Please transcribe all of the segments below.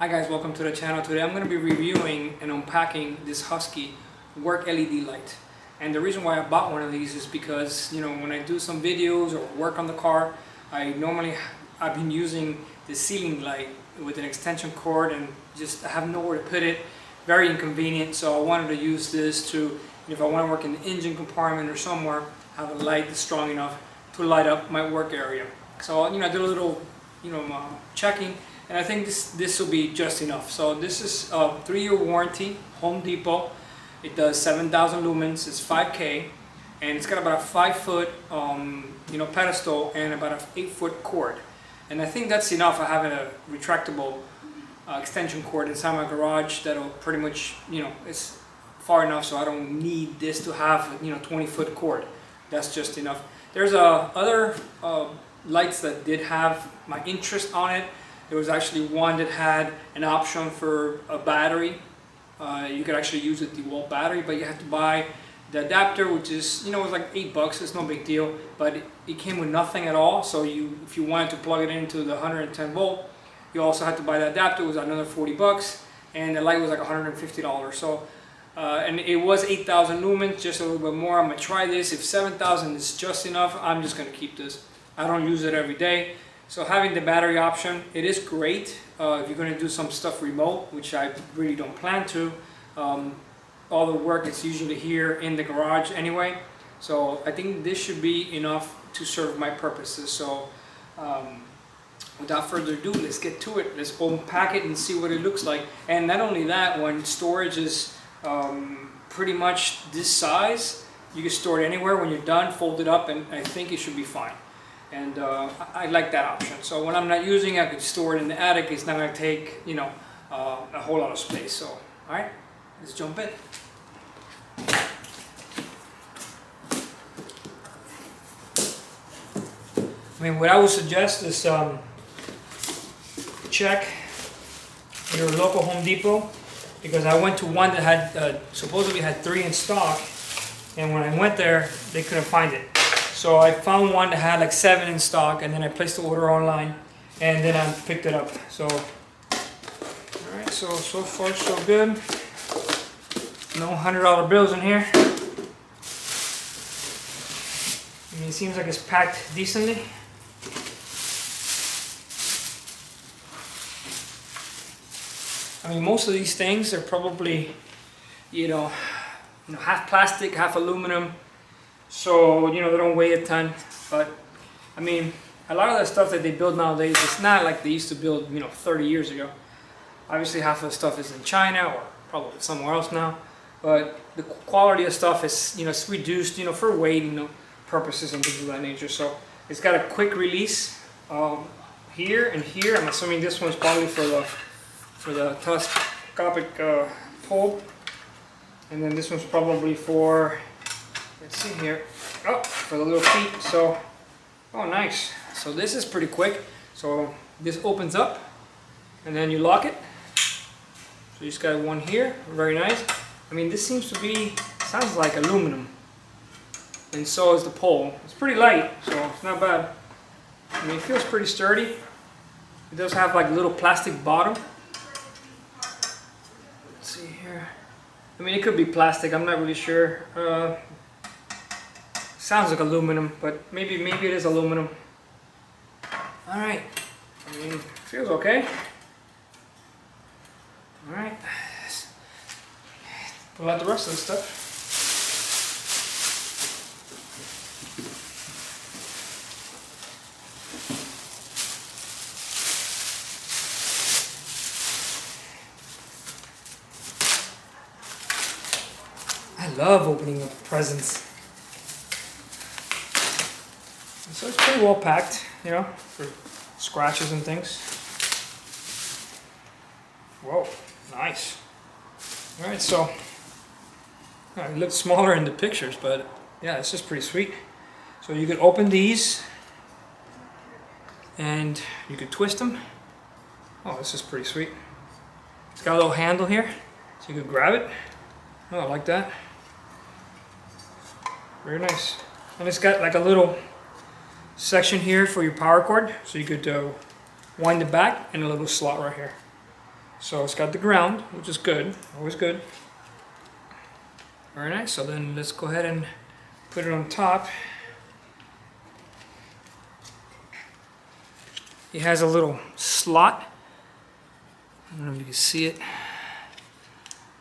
Hi guys, welcome to the channel. Today I'm going to be reviewing and unpacking this Husky Work LED light. And the reason why I bought one of these is because, when I do some videos or work on the car, I've been using the ceiling light with an extension cord and just I have nowhere to put it. Very inconvenient, so I wanted to use this to, if I want to work in the engine compartment or somewhere, have a light that's strong enough to light up my work area. So, I did a little, checking, and I think this will be just enough. So this is a 3-year warranty, Homedepot. It does 7,000 lumens, it's 5K, and it's got about a 5-foot, pedestal and about an 8-foot cord. And I think that's enough. I have a retractable extension cord inside my garage that'll pretty much, it's far enough so I don't need this to have, 20-foot cord. That's just enough. There's other lights that did have my interest on it. There was actually one that had an option for a battery. You could actually use a DeWalt battery, but you had to buy the adapter, which is, it was like $8. It's no big deal, but it came with nothing at all. So if you wanted to plug it into the 110 volt, you also had to buy the adapter. It was another $40, and the light was like $150. So, and it was 8,000 lumens, just a little bit more. I'm gonna try this. If 7,000 is just enough, I'm just gonna keep this. I don't use it every day. So having the battery option, it is great if you're going to do some stuff remote, which I really don't plan to. All the work is usually here in the garage anyway. So I think this should be enough to serve my purposes. So without further ado, let's get to it. Let's unpack it and see what it looks like. And not only that, when storage is pretty much this size, you can store it anywhere. When you're done, fold it up, and I think it should be fine. And I like that option. So when I'm not using it, I could store it in the attic. It's not going to take, a whole lot of space. So, all right, let's jump in. I mean, what I would suggest is check your local Home Depot, because I went to one that had supposedly had 3 in stock, and when I went there, they couldn't find it. So I found one that had like 7 in stock, and then I placed the order online, and then I picked it up. So, all right, so far so good. No $100 bills in here. I mean, it seems like it's packed decently. I mean, most of these things are probably, half plastic, half aluminum. So, they don't weigh a ton, but I mean, a lot of the stuff that they build nowadays, it's not like they used to build, 30 years ago. Obviously, half of the stuff is in China or probably somewhere else now, but the quality of stuff is, it's reduced, for weight, purposes and things of that nature. So it's got a quick release here and here. I'm assuming this one's probably for the telescopic pull, and then this one's probably for, let's see here, for the little feet. So, oh nice. So this is pretty quick. So this opens up and then you lock it. So you just got one here, very nice. I mean, this seems to be, sounds like aluminum. And so is the pole. It's pretty light, so it's not bad. I mean, it feels pretty sturdy. It does have like a little plastic bottom. Let's see here. I mean, it could be plastic, I'm not really sure. Sounds like aluminum, but maybe it is aluminum. All right, I mean, feels okay. All right, pull out the rest of the stuff. I love opening up presents. So it's pretty well packed, for scratches and things. Whoa, nice. All right, so it looks smaller in the pictures, but yeah, it's just pretty sweet. So you could open these and you could twist them. Oh, this is pretty sweet. It's got a little handle here, so you could grab it. Oh, I like that. Very nice. And it's got like a little section here for your power cord, so you could wind it back, and a little slot right here. So it's got the ground, which is good, always good. Very nice, so then let's go ahead and put it on top. It has a little slot. I don't know if you can see it.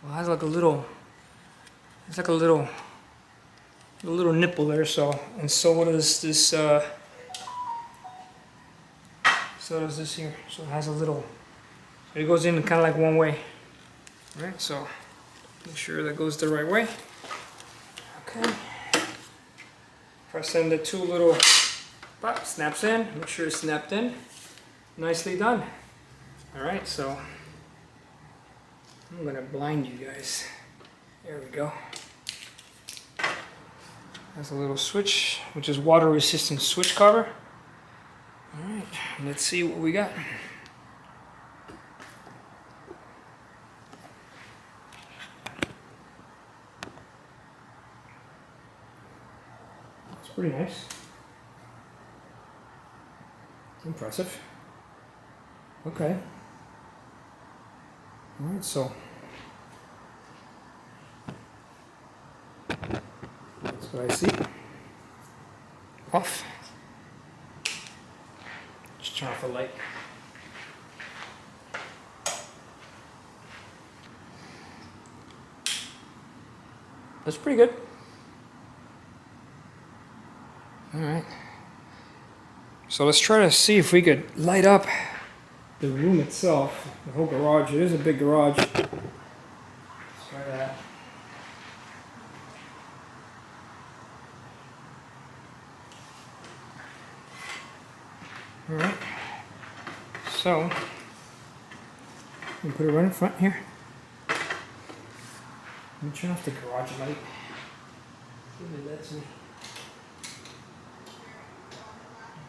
Well, it has like a little, it's like a little nipple there, so, and so does this, so does this here. So it has a little, it goes in kind of like one way. All right, so make sure that goes the right way. Okay. Press in the two little, snaps in, make sure it's snapped in. Nicely done. All right, so I'm gonna blind you guys. There we go. That's a little switch, which is water resistant switch cover. All right, let's see what we got. It's pretty nice. Impressive. Okay. All right, so that's what I see. Off. Just turn off the light. That's pretty good. All right. So let's try to see if we could light up the room itself, the whole garage. It is a big garage. Let's try that. All right. So we put it right in front here. Let me turn off the garage light. See if it lets me.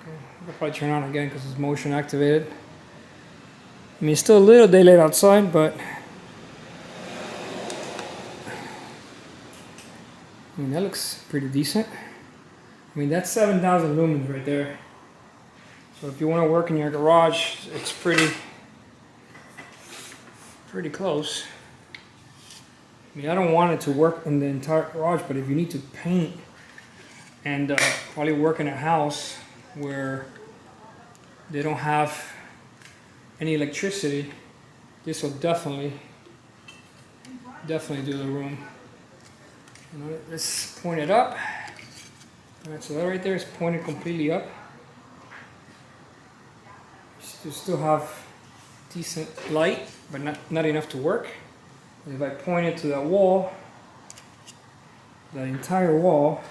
Okay, I'll probably turn it on again because it's motion activated. I mean, it's still a little daylight outside, but I mean, that looks pretty decent. I mean, that's 7,000 lumens right there. So if you want to work in your garage, it's pretty close. I mean, I don't want it to work in the entire garage, but if you need to paint and probably work in a house where they don't have any electricity, this will definitely do the room. Let's point it up. All right, so that right there is pointed completely up. You still have decent light, but not enough to work. And if I point it to that wall, that entire wall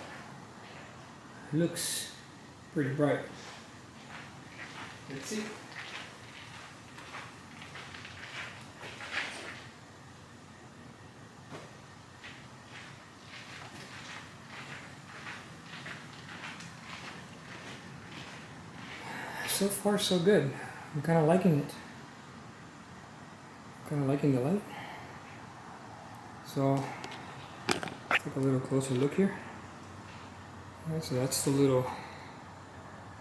looks pretty bright. Let's see. So far, so good. I'm kind of liking it. Kind of liking the light. So, take a little closer look here. Alright, so that's the little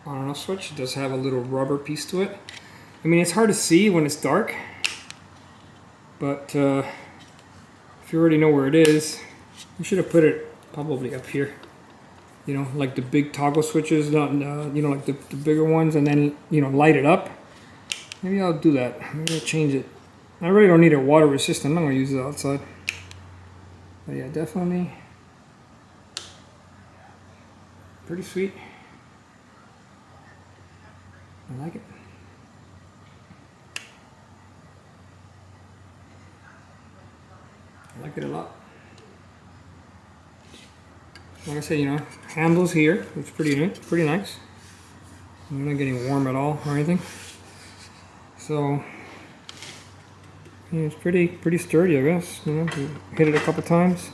on and off switch. It does have a little rubber piece to it. I mean, it's hard to see when it's dark, but if you already know where it is, you should have put it probably up here. You know, like the big toggle switches, you know, like the bigger ones, and then, you know, light it up. Maybe I'll do that. Maybe I'll change it. I really don't need a water resistant. I'm going to use it outside. But yeah, definitely pretty sweet. I like it. I like it a lot. Like I said, you know, handles here. It's pretty nice. I'm not getting warm at all or anything. So yeah, it's pretty sturdy, I guess. You know, hit it a couple times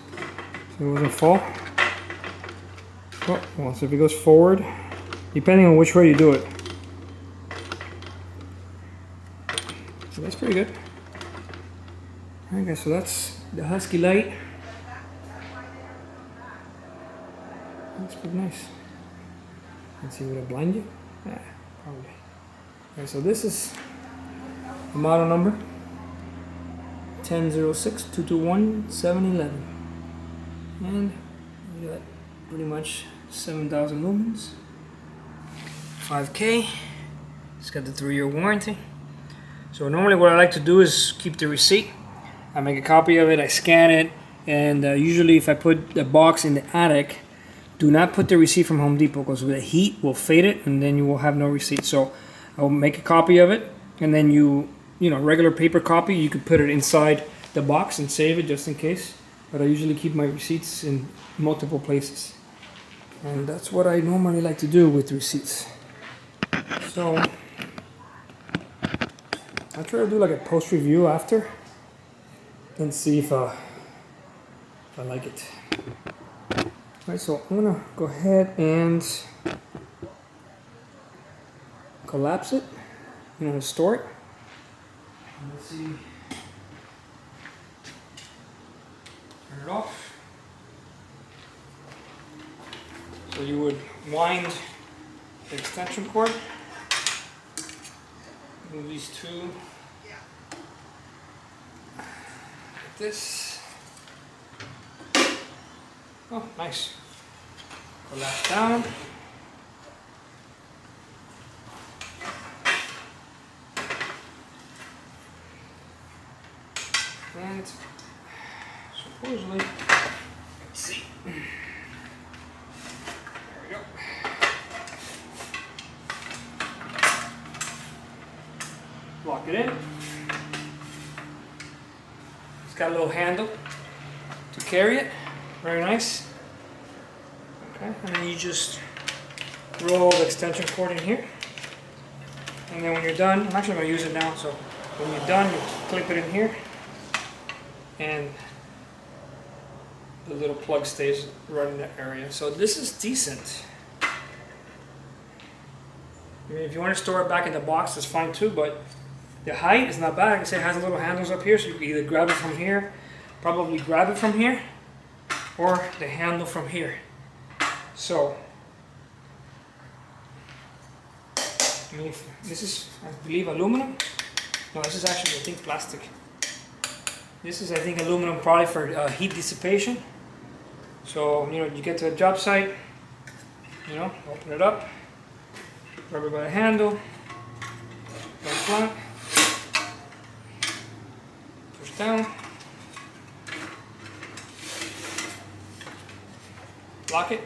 so it doesn't fall. Oh, well, so if it goes forward, depending on which way you do it. So that's pretty good. Alright guys, so that's the Husky light. That's pretty nice. Let's see, would it blind you? Yeah, probably. Okay, so this is the model number. 1006-221-711, and we got pretty much 7,000 lumens, 5K. It's got the 3-year warranty. So normally what I like to do is keep the receipt. I make a copy of it, I scan it, and usually if I put the box in the attic, do not put the receipt from Home Depot, because the heat will fade it and then you will have no receipt. So I'll make a copy of it, and then you know, regular paper copy, you could put it inside the box and save it just in case. But I usually keep my receipts in multiple places. And that's what I normally like to do with receipts. So I'll try to do like a post review after and see if I like it. Alright, so I'm gonna go ahead and collapse it, you know, store it. Let's see. Turn it off. So you would wind the extension cord. Move these two like this. Oh, nice. Collapse down. And supposedly, let's see. There we go. Lock it in. It's got a little handle to carry it. Very nice. Okay, and then you just roll the extension cord in here. And then when you're done, I'm actually going to use it now, so when you're done, you clip it in here. And the little plug stays right in that area. So this is decent. I mean, if you want to store it back in the box, that's fine too, but the height is not bad. Like I say, it has little handles up here, so you can either grab it from here, probably grab it from here, or the handle from here. So, I mean, this is, I believe, aluminum. No, this is actually, I think, plastic. This is, I think, aluminum, probably for heat dissipation. So, you know, you get to a job site, you know, open it up, grab it by the handle, right flat, push down, lock it,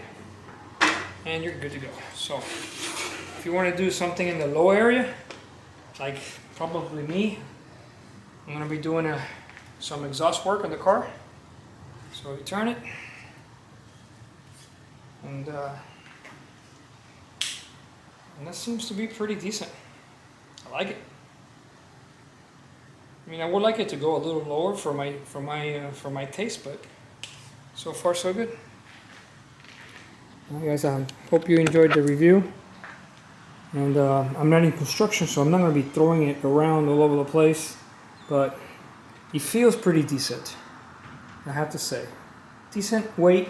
and you're good to go. So, if you want to do something in the low area, like probably me, I'm going to be doing some exhaust work on the car. So you turn it, and that seems to be pretty decent. I like it. I mean, I would like it to go a little lower for my taste, but so far so good. Well, guys, I hope you enjoyed the review. And I'm not in construction, so I'm not going to be throwing it around all over the place, but it feels pretty decent, I have to say. Decent weight.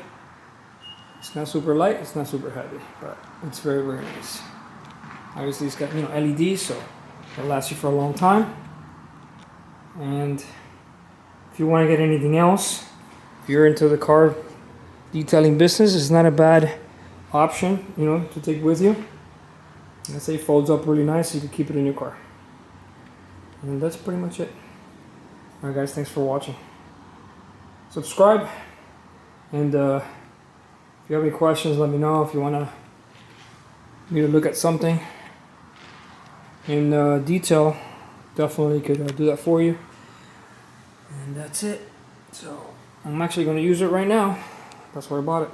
It's not super light, it's not super heavy, but it's very, very nice. Obviously, it's got, you know, LEDs, so it'll last you for a long time. And if you want to get anything else, if you're into the car detailing business, it's not a bad option, you know, to take with you. I say it folds up really nice, so you can keep it in your car. And that's pretty much it. Alright guys, thanks for watching. Subscribe, and if you have any questions, let me know. If you want me to look at something in detail, definitely could do that for you. And that's it. So I'm actually going to use it right now. That's where I bought it.